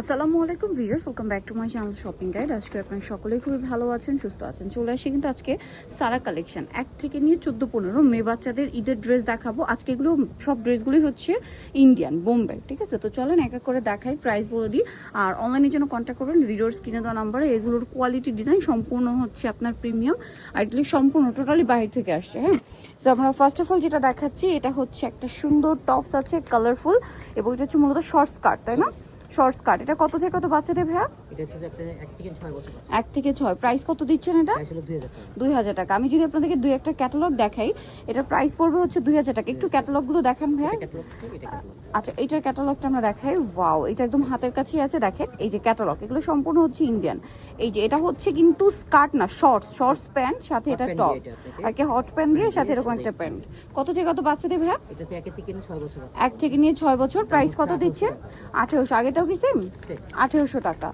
আসসালামু আলাইকুম viewers, welcome back to my channel shopping guide. আজকে আপনারা সকলেই খুবই ভালো আছেন, সুস্থ আছেন। চলে আসি কিন্তু আজকে সারা কালেকশন 1 থেকে নিয়ে 14-15 মেয়ে বাচ্চাদের ঈদের ড্রেস দেখাবো। আজকে এগুলো সব ড্রেসগুলোই হচ্ছে ইন্ডিয়ান বোম্বে, ঠিক আছে? তো চলেন এক এক করে দেখাই, প্রাইস বলে দিই। আর অনলাইনের জন্য কন্ট্যাক্ট করবেন ভিডিওর স্ক্রিনে দেওয়া নাম্বারে। এগুলোর কোয়ালিটি ডিজাইন সম্পূর্ণ হচ্ছে আপনার প্রিমিয়াম, আর এগুলি সম্পূর্ণ টোটালি বাইরে থেকে আসছে। হ্যাঁ, তো আমরা ফার্স্ট অফ অল যেটা দেখাচ্ছি, এটা হচ্ছে একটা সুন্দর টপস আছে কালারফুল, এবং এটা হচ্ছে মূলত শর্ট স্কার্ট, তাই না? Short skirt. এটা কত থেকে কত বাচ্চাদের ভাইয়া? এটা হচ্ছে আপনার 1 থেকে 6 বছর বাচ্চা। 1 থেকে 6। প্রাইস কত দিচ্ছেন এটা? প্রাইস হলো 2000 টাকা। 2000 টাকা। আমি যদি আপনাদেরকে দুই একটা ক্যাটালগ দেখাই, এটা প্রাইস পড়বে হচ্ছে 2000 টাকা। একটু ক্যাটালগগুলো দেখান ভাইয়া। আচ্ছা, এইটার ক্যাটালগটা আমরা দেখাই। ওয়াও, এটা একদম হাতের কাছেই আছে, দেখেন এই যে ক্যাটালগ। এগুলো সম্পূর্ণ হচ্ছে ইন্ডিয়ান। এই যে এটা হচ্ছে কিন্তু স্কার্ট না, শর্টস প্যান্ট, সাথে এটা টপ আর কি হট প্যান্ট দিয়ে সাথে এরকম একটা প্যান্ট। কত থেকে কত বাচ্চাদের ভাইয়া? এটা হচ্ছে 1 থেকে নিয়ে 6 বছর বাচ্চা। 1 থেকে নিয়ে 6 বছর। প্রাইস কত দিচ্ছেন? 1800। আগেটাও কি সেম? 1800 টাকা।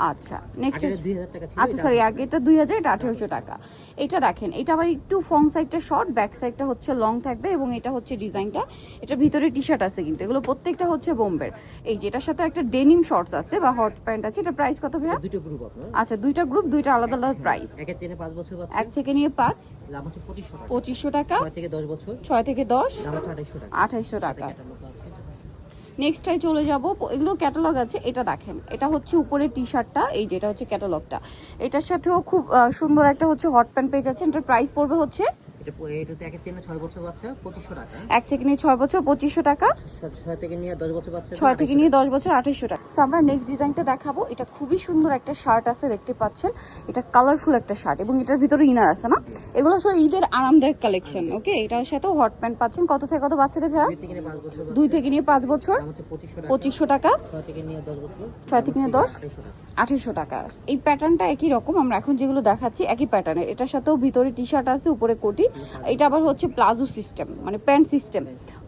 আচ্ছা, নেক্সট। এটা 2000 টাকা ছিল। আচ্ছা সরি, আগে এটা 2000, এটা 1800 টাকা। এটা দেখেন, এটা আবার একটু ফ্রন্ট সাইডটা শর্ট, ব্যাক সাইডটা হচ্ছে লং থাকবে, এবং এটা হচ্ছে ডিজাইনটা। এটা ভিতরে টি শার্ট আছে কিন্তু, এগুলো প্রত্যেকটা হচ্ছে বোম্বের। এই যে এটার সাথে একটা ডেনিম শর্টস আছে বা হট প্যান্ট আছে। এটা প্রাইস কত ভাইয়া? দুটো গ্রুপ আপনার। আচ্ছা, দুইটা গ্রুপ, দুইটা আলাদা আলাদা প্রাইস। 1 থেকে 5 বছর বাচ্চা। 1 থেকে নিয়ে 5 দাম হচ্ছে 2500 টাকা। 2500 টাকা। 6 থেকে 10 বছর। 6 থেকে 10 দাম হচ্ছে 2800 টাকা। 2800 টাকা। ক্যাটালগ আছে। নেক্সটটাই চলে যাব। এগুলো ক্যাটালগ আছে। এটা দেখেন, এটা হচ্ছে উপরে টি শার্টটা, এই যে এটা হচ্ছে ক্যাটালগটা। এটার সাথেও খুব সুন্দর একটা হচ্ছে হট প্যান্ট পেয়ে যাচ্ছে। এটার প্রাইস পড়বে হচ্ছে, এটা 1 থেকে 6 বছর বাচ্চা 2500 টাকা। 1 থেকে নিয়ে 6 বছর 2500 টাকা। 6 থেকে নিয়ে 10 বছর বাচ্চা 6 থেকে নিয়ে 10 বছর 2800 টাকা। সো আমরা নেক্সট ডিজাইনটা দেখাবো। এটা খুবই সুন্দর একটা শার্ট আছে, দেখতে পাচ্ছেন। এটা কালারফুল একটা শার্ট, এবং এটার ভিতরে ইনার আছে না? এগুলো আসলে ঈদের আরামদায়ক কালেকশন। ওকে, এটার সাথেও হট প্যান্ট পাচ্ছেন। কত থেকে কত বাচ্চাদের ভাইয়া? 2 থেকে নিয়ে 5 বছর। 2 থেকে নিয়ে 5 বছর। দাম হচ্ছে 2500 টাকা। 6 থেকে নিয়ে 10 বছর। 6 থেকে নিয়ে 10 2800 টাকা। 2800 টাকা। এই প্যাটার্নটা একই রকম, আমরা এখন যেগুলো দেখাচ্ছি একই প্যাটার্নের। এটার সাথেও ভিতরে টি শার্ট আছে, উপরে কোটি। এটা আবার হচ্ছে প্লাজো সিস্টেম, মানে প্যান্ট সিস্টেম,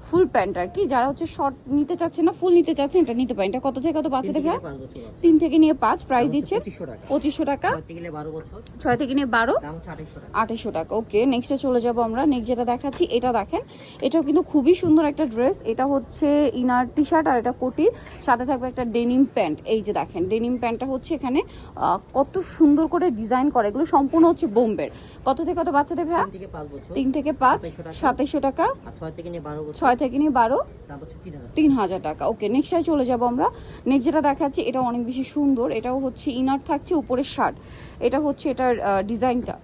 ফুল প্যান্ট আর কি। যারা হচ্ছে শর্ট নিতে চাচ্ছেন না, ফুল নিতে চাচ্ছেন, এটা নিতে পারেন। এটা কত থেকে কত বাচ্চাদের ভাই? 3 থেকে নিয়ে 5। প্রাইস দিচ্ছে 2500 টাকা। 6 থেকে নিয়ে 12 বছর। 6 থেকে নিয়ে 12, দাম হচ্ছে 2800 টাকা। 2800 টাকা। ওকে, নেক্সটে চলে যাব আমরা। নেক্সট যেটা দেখাচ্ছি, এটা দেখেন, এটাও কিন্তু খুবই সুন্দর একটা ড্রেস। এটা হচ্ছে ইনার টি শার্ট, আর এটা কোটি, সাথে থাকবে একটা ডেনিম প্যান্ট। এই যে দেখেন, ডেনিম প্যান্টটা হচ্ছে এখানে কত সুন্দর করে ডিজাইন করে। এগুলো সম্পূর্ণ হচ্ছে বোম্বের। কত থেকে কত বাচ্চাদের ভাই? 3 থেকে 5 বছর। 3 থেকে 5 2700 টাকা। আর 6 থেকে নিয়ে 12 বছর। 6 থেকে নিয়ে 12, দাম হচ্ছে 3000 টাকা। ওকে, নেক্সটে চলে যাব আমরা। নেক্সট যেটা দেখাচ্ছি, এটা অনেক বেশি সুন্দর। এটাও হচ্ছে ইনার থাকছে, উপরে শার্ট। এটা হচ্ছে এটার ডিজাইনটা,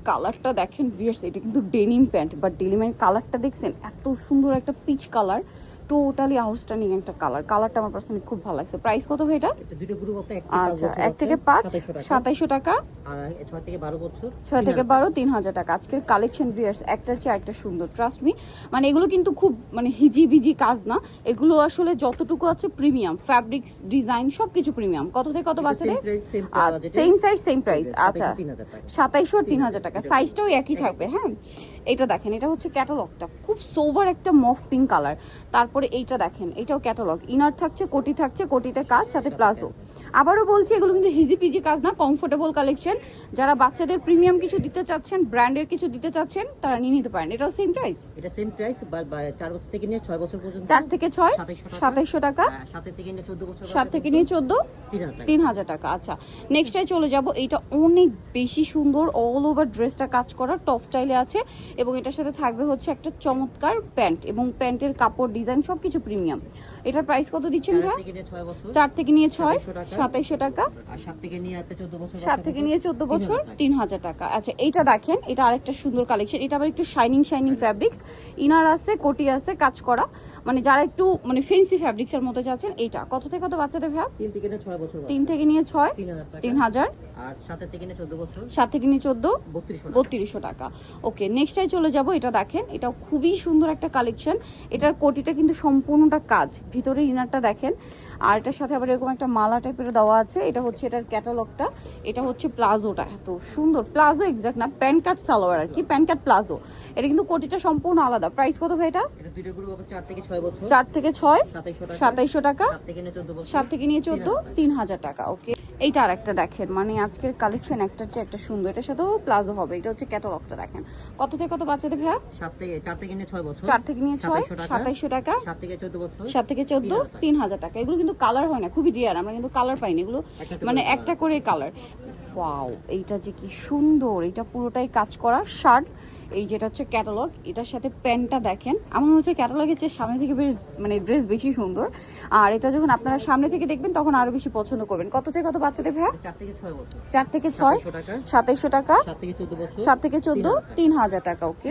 কালারটা দেখেন ভিউয়ার্স। এটা কিন্তু ডেনিম প্যান্ট, বাট ডেনিমের কালারটা দেখছেন, এত সুন্দর একটা পিচ কালার, টোটালি আউটস্ট্যান্ডিং একটা কালারটা আমার পার্সোনালি খুব ভালো লাগছে। প্রাইস কত ভাই এটা? দুটো গ্রুপ আপনি আচ্ছা, 1 থেকে 5 2700 টাকা, আর 6 থেকে 12 বছর 6 থেকে 12 3000 টাকা। আজকের কালেকশন ভিউয়ার্স একটার চেয়ে একটা সুন্দর, ট্রাস্ট মি। মানে এগুলো কিন্তু খুব মানে হিজিবিজি কাজ না, এগুলো আসলে যতটুকু আছে প্রিমিয়াম, ফ্যাব্রিক্স, ডিজাইন সবকিছু প্রিমিয়াম। কত থেকে কত বাচ্চাদের? Same size same price. আচ্ছা, 2700 আর 3000 টাকা। সাইজটাও একই থাকবে। হ্যাঁ, এটা দেখেন, এটা হচ্ছে ক্যাটালগটা, খুব সোভার একটা মফ পিঙ্ক কালার। তারপরে এইটা দেখেন, এটাও ক্যাটালগ, ইনার থাকছে, কোটি থাকছে, কোটিতে কাজ, সাথে প্লাজো। আবারও বলছি, এগুলো কিন্তু হিজিপিজি কাজ না, কমফোর্টেবল কালেকশন। যারা বাচ্চাদের প্রিমিয়াম কিছু দিতে চাচ্ছেন, ব্র্যান্ডের কিছু দিতে চাচ্ছেন, তারা নিয়ে নিতে পারেন। এটাও সেম প্রাইস। এটা সেম প্রাইস, 4 বছর থেকে নিয়ে 6 বছর পর্যন্ত। 4 থেকে 6 2700 টাকা। 7 থেকে নিয়ে 14 বছর। 7 থেকে নিয়ে 14 3000 টাকা। আচ্ছা, নেক্সটটাই চলে যাব। এইটা অনেক বেশি সুন্দর, অল ওভার ড্রেসটা কাজ করা, টপ স্টাইলে আছে, এবং এটার সাথে থাকবে হচ্ছে একটা চমৎকার প্যান্ট, এবং প্যান্টের কাপড়, ডিজাইন সবকিছু প্রিমিয়াম। এটার প্রাইস কত দিচ্ছেন ভাই? 4 থেকে নিয়ে 6 2700 টাকা। আর 7 থেকে নিয়ে 14 বছর। 7 থেকে নিয়ে 14 বছর 3000 টাকা। আচ্ছা, এইটা দেখেন, এটা আরেকটা সুন্দর কালেকশন। এটা আবার একটু শাইনিং ফ্যাব্রিক্স, ইনার আছে, কোটি আছে, কাজ করা, মানে যারা একটু মানে ফেন্সি ফ্যাব্রিক্স এর মধ্যে যাচ্ছেন। এইটা কত থেকে কত বাচ্চাদের ভাই? 3 থেকে নিয়ে 6 বছর। 3 থেকে নিয়ে 6 3000। আর 7 থেকে নিয়ে 14 বছর। 7 থেকে নিয়ে 14 3200 টাকা। ওকে, নেক্সটটাই চলে যাব। এটা দেখেন, এটাও খুবই সুন্দর একটা কালেকশন। এটার কোটিটা কিন্তু সম্পূর্ণটা কাজ, ভিতরে ইনারটা দেখেন, আর এটার সাথে আবার এরকম একটা মালা টাইপের দেওয়া আছে। এটা হচ্ছে এটার ক্যাটালগটা। এটা হচ্ছে প্লাজোটা, এত সুন্দর প্লাজো, এক্সাক্ট না, প্যান্ট কাট সালোয়ার আর কি, প্যান্ট কাট প্লাজো। এটা কিন্তু কোটিটা সম্পূর্ণ আলাদা। প্রাইস কত ভাই এটা? এটা দুটো গ্রুপ হবে, 4 থেকে 6 বছর। 4 থেকে 6 2700 টাকা। 2700 টাকা। 7 থেকে নিয়ে 14 বছর। 7 থেকে নিয়ে 14 3000 টাকা। ওকে, এইটা আর একটা দেখেন, মানে আজকের কালেকশন একটার চেয়ে একটা সুন্দর, এটার সাথেও প্লাজো হবে। এটা হচ্ছে ক্যাটালগটা দেখেন, কত থেকে কত বাচ্চাদের ভাইয়া? 4 থেকে নিয়ে 6 বছর। 4 থেকে নিয়ে 6, 2700 টাকা। 7 থেকে 14 বছর। 7 থেকে 14, 3000 টাকা। এগুলো কিন্তু কালার হয় না, খুবই রেয়ার, আমরা কিন্তু কালার পাইনি এগুলো, মানে একটা করে কালার। ওয়াও, এইটা যে কি সুন্দর, এটা পুরোটাই কাজ করা শার্ট। এই যেটা হচ্ছে ক্যাটালগ, এটার সাথে প্যান্টটা দেখেন, আমার মনে হচ্ছে ক্যাটালগের চেয়ে সামনে থেকে বেশ মানে ড্রেস বেশি সুন্দর। আর এটা যখন আপনারা সামনে থেকে দেখবেন তখন আরো বেশি পছন্দ করবেন। কত থেকে কত বাচ্চাদের ভাইয়া? 4 থেকে 6 বছর। 4 থেকে 6, 2700 টাকা। 7 থেকে 14 বছর। 7 থেকে 14, 3000 টাকা। ওকে,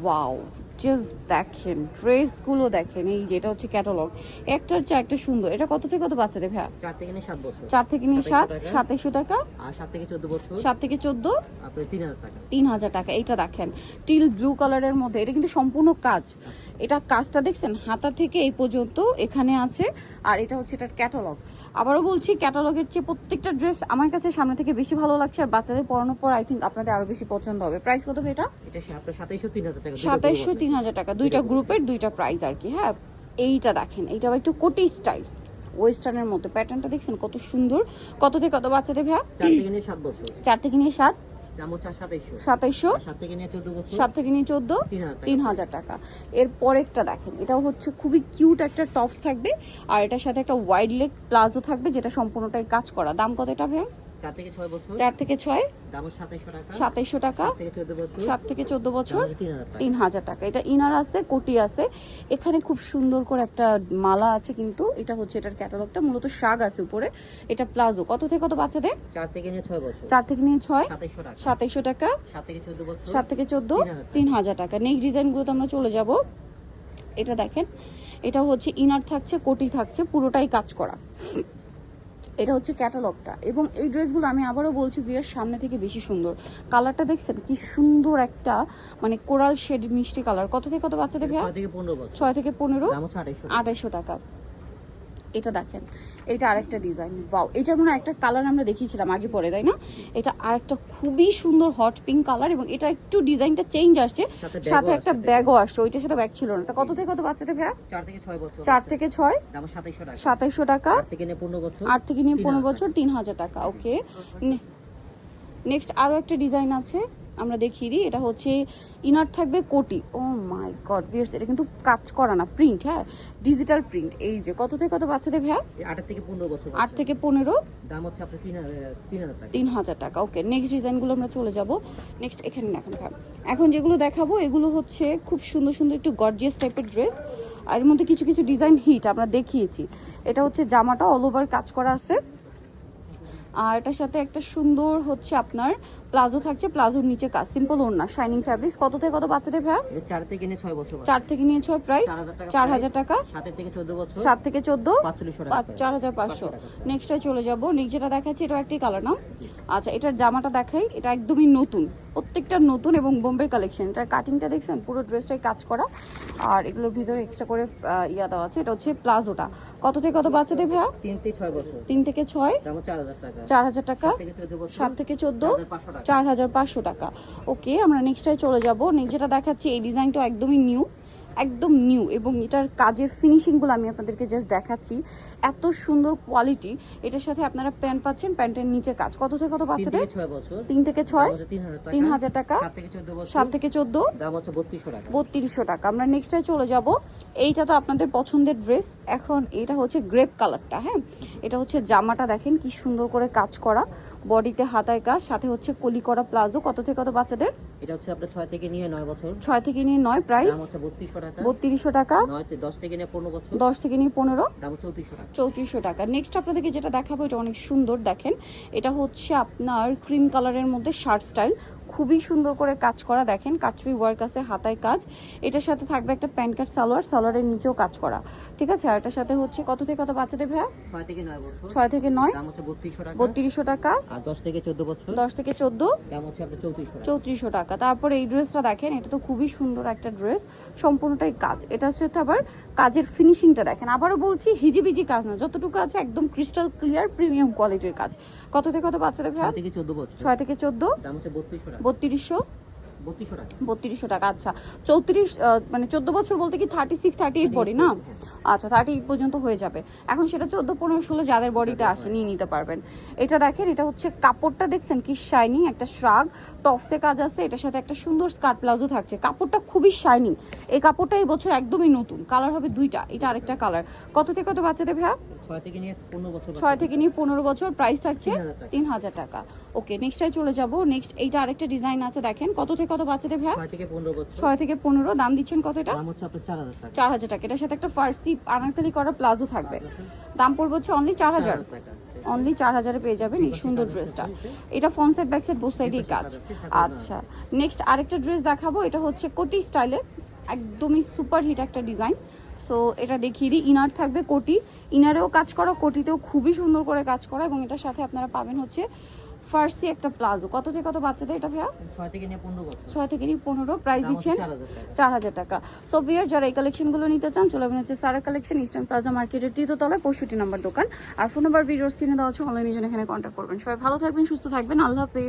ওয়াও, জাস্ট দেখেন ড্রেসগুলো দেখেন, এই যেটা হচ্ছে ক্যাটালগ, একটার চেয়ে একটা সুন্দর। এটা কত থেকে কত বাচ্চাদের ভাইয়া? 4 থেকে নিয়ে 7 বছর। 4 থেকে নিয়ে 7, 2700 টাকা। আর 7 থেকে 14 বছর। 7 থেকে 14, আপনার 3000 টাকা। 3000 টাকা। এইটা দেখেন টিল ব্লু কালারের মধ্যে, এটা কিন্তু সম্পূর্ণ কাজ। এটা কাজটা দেখছেন হাতা থেকে এই পর্যন্ত এখানে আছে। আর এটা হচ্ছে এটার ক্যাটালগ। আবারও বলছি, ক্যাটালগের চেয়ে প্রত্যেকটা ড্রেস আমার কাছে সামনে থেকে বেশি ভালো লাগছে, আর বাচ্চাদের পরানোর পর আই থিঙ্ক আপনাদের আরো বেশি পছন্দ হবে। প্রাইস কত ভাই এটা? এটা আপনার 2700 3000 টাকা। 2700 3000 টাকা, দুইটা গ্রুপের দুইটা প্রাইস আর কি। হ্যাঁ, এইটা দেখেন, এইটা আবার একটু কোটি স্টাইল ওয়েস্টার্নের মধ্যে, প্যাটার্নটা দেখছেন কত সুন্দর। কত থেকে কত বাচ্চাদের ভাইয়া? 4 থেকে নিয়ে 7 বছর। 4 থেকে নিয়ে 7, দাম হচ্ছে 2700। 2700। 7 থেকে নিয়ে 14 বছর। 7 থেকে নিয়ে 14, 3000 টাকা। এর পরেরটা দেখেন, এটাও হচ্ছে খুবই কিউট একটা টপস থাকবে, আর এটার সাথে একটা ওয়াইড লেগ প্লাজো থাকবে, যেটা সম্পূর্ণটাই কাজ করা। দাম কত এটা ভাইয়া? 4 থেকে 6 বছর। 4 থেকে 6, দাম হচ্ছে 2700 টাকা। 2700 টাকা। 7 থেকে 14 বছর। 7 থেকে 14 বছর, দাম হচ্ছে 3000 টাকা। 3000 টাকা। এটা ইনার আছে, কোটি আছে, এখানে খুব সুন্দর করে একটা মালা আছে, কিন্তু এটা হচ্ছে এটার ক্যাটালগটা, মূলত শাগ আছে উপরে। এটা প্লাজো। কত থেকে কত বাচ্চাদের? 4 থেকে নিয়ে 6 বছর। 4 থেকে নিয়ে 6, 2700 টাকা। 2700 টাকা। 7 থেকে 14 বছর। 7 থেকে 14, 3000 টাকা। নেক্সট ডিজাইনগুলোতে আমরা চলে যাব। এটা দেখেন, এটা হচ্ছে ইনার থাকছে, কোটি থাকছে, পুরোটাই কাজ করা। এটা হচ্ছে ক্যাটালগটা, এবং এই ড্রেসগুলো আমি আবারও বলছি ভিয়ার সামনে থেকে বেশি সুন্দর। কালারটা দেখছেন কি সুন্দর, একটা মানে কোরাল শেড মিষ্টি কালার। কত থেকে কত বাচ্চাদের ভাইয়া? 6 থেকে 15 বছর। 6 থেকে 15, দাম হচ্ছে 2800 টাকা। 2800 টাকা। এটা দেখেন, এটা আরেকটা ডিজাইন। ওয়াও, এটার মনে হয় একটা কালার আমরা দেখিয়েছিলাম আগে পরে, তাই না? এটা আরেকটা খুবই সুন্দর হট পিঙ্ক কালার, এবং এটা একটু ডিজাইনটা চেঞ্জ আসছে, সাথে একটা ব্যাগও আসছে, ওইটার সাথে ব্যাগ ছিল না। এটা কত থেকে কত বাচ্চাদের ভাইয়া? 4 থেকে 6 বছর। 4 থেকে 6, দাম 2700 টাকা। 2700 টাকা। 8 থেকে নিয়ে 15 বছর। 8 থেকে নিয়ে 15 বছর, 3000 টাকা। ওকে, নেক্সট আরও একটা ডিজাইন আছে, আমরা দেখিয়ে দিই। এটা হচ্ছে ইনার থাকবে কোটি। ও মাই গড ভিউয়ার্স, এটা কিন্তু কাজ করা না, প্রিন্ট, হ্যাঁ, ডিজিটাল প্রিন্ট। এই যে কত থেকে কত বাচ্চাদের ভাইয়া? 8 থেকে 15 বছর। 8 থেকে 15, দাম হচ্ছে আপনার 3000 টাকা। 3000 টাকা। ওকে, নেক্সট ডিজাইনগুলো আমরা চলে যাব। নেক্সট এখানে দেখেন ভাই, এখন যেগুলো দেখাবো এগুলো হচ্ছে খুব সুন্দর সুন্দর একটু গর্জিয়াস টাইপের ড্রেস, আর এর মধ্যে কিছু কিছু ডিজাইন হিট আমরা দেখিয়েছি। এটা হচ্ছে জামাটা অল ওভার কাজ করা আছে, আর এটার সাথে একটা সুন্দর হচ্ছে আপনার প্লাজো থাকছে, প্লাজোর নিচে কাজ, সিম্পল ওড়না, শাইনিং ফ্যাব্রিক্স। কত থেকে কত বাচ্চাদের ভাইয়া? এটা 4 থেকে নিয়ে 6 বছর। 4 থেকে নিয়ে 6, প্রাইস 4000 টাকা। 7 থেকে 14 বছর। 7 থেকে 14, 4500 টাকা। 4500। নেক্সটে চলে যাব। নেক্সট যেটা দেখাচ্ছি এটা একটি কালার না? আচ্ছা, এটার জামাটা দেখাই, এটা একদমই নতুন, প্রত্যেকটা নতুন, এবং বোম্বের কালেকশন। এটার কাটিংটা দেখছেন, পুরো ড্রেসটাই কাজ করা, আর এগুলোর ভিতরে এক্সট্রা করে ইয়া দেওয়া আছে। এটা হচ্ছে প্লাজোটা। কত থেকে কত বাচ্চাদের ভাইয়া? 3 থেকে 6 বছর। 3 থেকে 6, দাম 4000 টাকা। 4000 টাকা। 7 থেকে 14 বছর। 7 থেকে 14, 4500 টাকা। 4500 টাকা। ওকে, আমরা নেক্সটটাই চলে যাব। নেক্সট যেটা দেখাচ্ছি, এই ডিজাইনটা একদমই নিউ, একদম নিউ, এবং এটার কাজের ফিনিশিংগুলো আমি আপনাদেরকে জাস্ট দেখাচ্ছি, এত সুন্দর কোয়ালিটি। এটার সাথে আপনারা প্যান্ট পাচ্ছেন, প্যান্টের নিচে কাজ। কত থেকে কত বাচ্চাদের? 3 থেকে 6 বছর। 3 থেকে 6, 3000 টাকা। 3000 টাকা। 7 থেকে 14 বছর। 7 থেকে 14, দাম হচ্ছে 3200 টাকা। 3200 টাকা। আমরা নেক্সটটাই চলে যাব। এইটা তো আপনাদের পছন্দের ড্রেস। এখন এটা হচ্ছে গ্রেপ কালারটা, হ্যাঁ, এটা হচ্ছে জামাটা দেখেন কি সুন্দর করে কাজ করা, বডিতে হাতায় কাজ, সাথে হচ্ছে কলি করা প্লাজো। কত থেকে কত বাচ্চাদের? এটা হচ্ছে আপনার 6 থেকে নিয়ে 9 বছর। 6 থেকে নিয়ে 9, প্রাইস দাম হচ্ছে 3200 টাকা। 3200 টাকা। 10 থেকে নিয়ে 15 বছর। 10 থেকে নিয়ে 15, দাম 3400 টাকা। 3400 টাকা। নেক্সট আপনাদেরকে যেটা দেখাবো, এটা অনেক সুন্দর দেখেন, এটা হচ্ছে আপনার ক্রিম কালারের মধ্যে শার্ট স্টাইল, খুবই সুন্দর করে কাজ করা। দেখেন কাটছবি ওয়ার্ক আছে, হাতায় কাজ। এটার সাথে থাকবে একটা প্যান্ট কাট সালোয়ার, সালোয়ারের নিচেও কাজ করা, ঠিক আছে। আর এটার সাথে হচ্ছে কত থেকে কত বাচ্চাদের ভাইয়া? 6 থেকে 9 বছর। 6 থেকে 9, দাম হচ্ছে 3200 টাকা। 3200 টাকা। আর 10 থেকে 14 বছর। 10 থেকে 14, দাম হচ্ছে আপনার 3400 টাকা। 3400 টাকা। তারপরে এই ড্রেসটা দেখেন, এটা তো খুবই সুন্দর একটা ড্রেস, সম্পূর্ণটাই কাজ। এটার সাথে আবার কাজের ফিনিশিংটা দেখেন, আবারও বলছি হিজিবিজি কাজ না, যতটুকু আছে একদম ক্রিস্টাল ক্লিয়ার প্রিমিয়াম কোয়ালিটির কাজ। কত থেকে কত বাচ্চাদের ভাইয়া? 6 থেকে 14 বছর। 6 থেকে 14, দাম হচ্ছে 3200 টাকা। 3200, 3200 টাকা। 3200 টাকা। আচ্ছা 34 মানে 14 বছর বলতে কি 36 38 বডি না? আচ্ছা 38 পর্যন্ত হয়ে যাবে। এখন সেটা 14 15 16 যাদের বডিতে আসে নিয়ে নিতে পারবেন। এটা দেখেন, এটা হচ্ছে কাপড়টা দেখছেন কি শাইনিং, একটা শ্রাগ টপসে কাজ আছে, এটার সাথে একটা সুন্দর স্কার্ট প্লাজো থাকছে। কাপড়টা খুবই শাইনিং। এই কাপড়টা এই বছর একদমই নতুন, কালার হবে দুইটা, এটা আরেকটা কালার। কত থেকে কত বাচ্চাদের ভাইয়া? 6 থেকে নিয়ে 15 বছর। 6 থেকে নিয়ে 15 বছর, প্রাইস থাকছে 3000 3000 টাকা। ওকে নেক্সটটাই চলে যাব। নেক্সট এইটা আরেকটা ডিজাইন আছে দেখেন, কত থেকে কত বাচ্চাদের ভাইয়া? 6 থেকে 15 বছর। 6 থেকে 15। দাম দিচ্ছেন কত এটা? দাম হচ্ছে আপনার 4000 টাকা। 4000 টাকা। এটার সাথে একটা ফার্সি আনারকলি করা প্লাজো থাকবে। দাম পড়বে হচ্ছে অনলি 4000 টাকা। অনলি 4000-এ পেয়ে যাবেন এই সুন্দর ড্রেসটা। এটা front side back side both সাইডেই কাজ। আচ্ছা নেক্সট আরেকটা ড্রেস দেখাবো, এটা হচ্ছে কোটি স্টাইলে, একদমই সুপার হিট একটা ডিজাইন। সো এটা দেখিয়ে দিই, ইনার থাকবে কোটি, ইনারেও কাজ করা, কোটিতেও খুবই সুন্দর করে কাজ করা, এবং এটার সাথে আপনারা পাবেন হচ্ছে ফার্সি একটা প্লাজো। কত থেকে কত বাচ্চাদের এটা ভাইয়া? 6 থেকে নিয়ে 15 বছর। 6 থেকে নিয়ে 15। প্রাইস দিচ্ছেন 4000 4000 টাকা। টাকা। সো ভিউয়ার যারা এই কালেকশনগুলো নিতে চান চলে যাবেন হচ্ছে সারা কালেকশন, ইস্টার্ন প্লাজা মার্কেটের 3য় তলায় 65 নম্বর দোকান। আর ফোন নাম্বার ভিডিওস কিনে দেওয়া হচ্ছে, অনলাইনে জন্য এখানে কন্ট্যাক্ট করবেন। সবাই ভালো থাকবেন, সুস্থ থাকবেন, আল্লাহ হাফেজ।